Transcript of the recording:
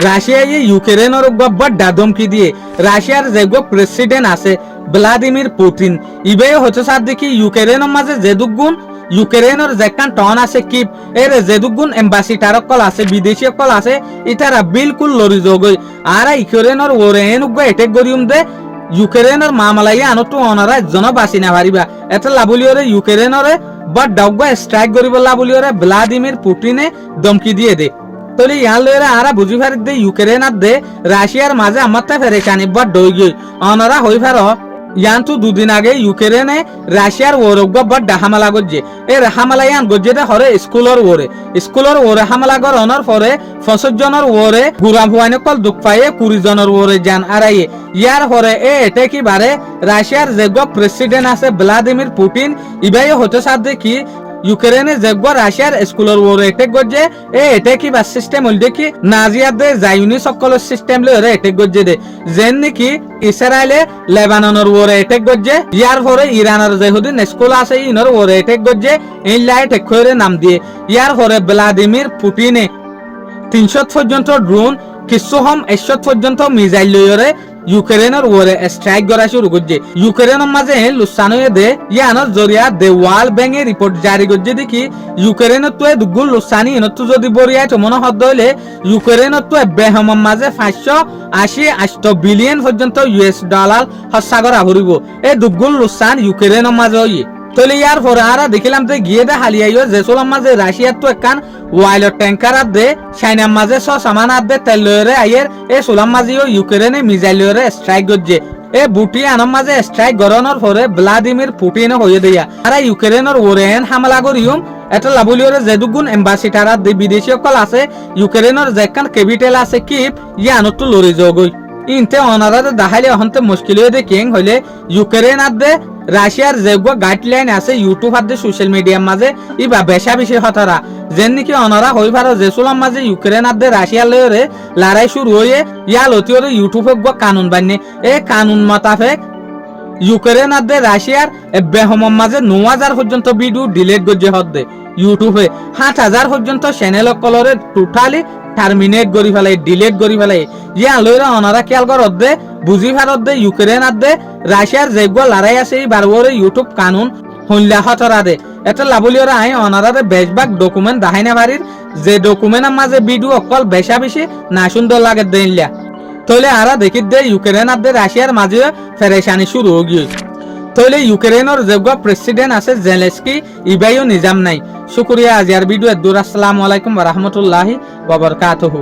রাশিয়ায় ইউক্রেনের বড় ধমকি দিয়ে রাশিয়ার যে প্রেসিডেন্ট আছে ভ্লাদিমির পুতিন ইবে হচ্ছে সার দেখি ইউক্রেনের মাঝে যে দুগুণ ইউক্রেনের যেখান টন আছে কিপ এর যে দুগুণ এম্বাসিডার কল আছে বিদেশি কল আছে ইতারা বিলকুল লড়ি যোগই আর ইউক্রেনের ওরে এনুগ এটেক গরিউম দে ইউক্রেনের মামলাই আনতো অনারা জন বাঁচি না পারিবা এটা লাবুলিওরে ইউক্রেনরে বড় ডাউগ স্ট্রাইক করিব লাবুলিওরে ভ্লাদিমির পুতিনে ধমকি দিয়ে দে তলে ইয়ার লয়রা আরা বুঝি ফারিক দে ইউক্রেন আর দে রাশিয়ার মাঝে আমারটা ফেরেকানি বড় ডই গই অনারা হই ফার ইয়ান্তু দুদিন আগে ইউক্রেনে রাশিয়ার ওরগ্য বড় হামলা গজ্জে এর হামলা ইয়ান গজ্জে দে হরে স্কুলের ওরে হামলা গর অনর পরে 65 জনের ওরে গুরা ভুয়ানে কল দুঃখ পায়ে 20 জনের ওরে জান আরাইয়ে ইয়ার হরে এটে কি বারে রাশিয়ার যে প্রেসিডেন্ট আছে ভ্লাদিমির পুতিন ইবাই হতে সাথে কি ইউক্রেনে যেগুলো রাশিয়ার স্কুলের ওরে এটেক গজ্জে এটে কি বা সিস্টেম হল দেখি নাজিয়াদের জায়ুনি সকলের সিস্টেম লরে এটেক গজ্জে দে যেন নাকি ইসরায়েলে লেবাননের ওরে এটেক গজ্জে ইয়ার পরে ইরানের যেহুদিন স্কুল আছে ইনর ওরে এটেক গজ্জে এই লাইট এক্ষরে নাম দিয়ে ইয়ার পরে ভ্লাদিমির পুতিনে 300 পর্যন্ত ড্রোন কিছু হম 100 পর্যন্ত মিসাইল লয়রে ইউক্রেনের ওরে স্ট্রাইক করা শুরু করছে ইউক্রেনের মাঝে লুসানো দে ইয়ানোর জরিয়া দে ওয়াল ব্যাংকে রিপোর্ট জারি করছে দেখি ইউক্রেনের তো দুগুল লুসানি এনত যদি বরিয়ায় তো মনে হদ হইলে ইউক্রেনের তো বেহমের মাঝে 580 বিলিয়ন পর্যন্ত US ডলার হস্তাগর আভরিব এই দুগুল লুসান ইউক্রেনের মাঝে হই তলে ইয়ার পরে আরা দেখিলাম যে গিয়ে দে হালিয়াইও যে সোলাম মাঝে রাশিয়ার তো একখান ওয়াইলর ট্যাঙ্কার আর দে চাইনার মাঝে সামান আর দে তেল লয়রে আইয়ের এ সোলাম মাঝেও ইউক্রেনে মিসাইল লয়রে স্ট্রাইক করছে এ বুটি আনার মাঝে স্ট্রাইক গরনের পরে ভ্লাদিমির পুতিন হয়ে দেয়া আর ইউক্রেনের ওরেন হামলা করিউম এটা লাবুলিওরে যে দুগুণ এম্বাসিডার আর বিদেশি সকল আছে ইউক্রেনের যেখান ক্যাপিটাল আছে কিপ ইয়ানত লড়ি যোগই ইনতে অনারাতে দাহাইলে হন্তে মুশকিল হয়ে দে কিং হইলে ইউক্রেন আর দে রাশিয়ার যেগুলো গাইডলাইন আছে ইউটিউব আর সোশ্যাল মিডিয়ার মাঝে ইবা বেশা বেশি হতারা যেন নাকি অনারা হই পারো যেসুলাম মাঝে ইউক্রেন আর দে রাশিয়ার লয়রে লড়াই শুরু হয়ে ইয়া লতিওরে ইউটিউবে কানুন বান্নে এ কানুন মোতাবেক ইউক্রেন আর দে রাশিয়ার বেহমের মাঝে 9000 পর্যন্ত ভিডিও ডিলিট গজ্জে হদ্দে ইউটিউবে 7000 পর্যন্ত চ্যানেল কলরে টোটালি টার্মিনেট করি ফেলাই ডিলিট করি ফেলাই ইয়া লয়রা অনারা খেয়াল করত দে বুঝি ভারত দে ইউক্রেন আর দে রাশিয়ার যেগুলো লড়াই আছে এই বারবরে ইউটিউব কানুন হইলা হতরা দে এটা লাবলিওরা আই অনারারে বেশভাগ ডকুমেন্ট দেখাই না পারির যে ডকুমেন্টের মাঝে ভিডিও অকল বেশা বেশি না সুন্দর লাগে দেইলা তলে আরা দেখি দে ইউক্রেন আর দে রাশিয়ার মাঝে ফেরেশানি শুরু হয়ে গিয়ে তলে ইউক্রেনের যেগুলো প্রেসিডেন্ট আছে জেলেস্কি ইবাইও নিজাম নাই শুক্রিয়া আজিয়ার ভিডিও দূর আসসালামু আলাইকুম ওয়া রাহমাতুল্লাহি ওয়া বারাকাতুহু।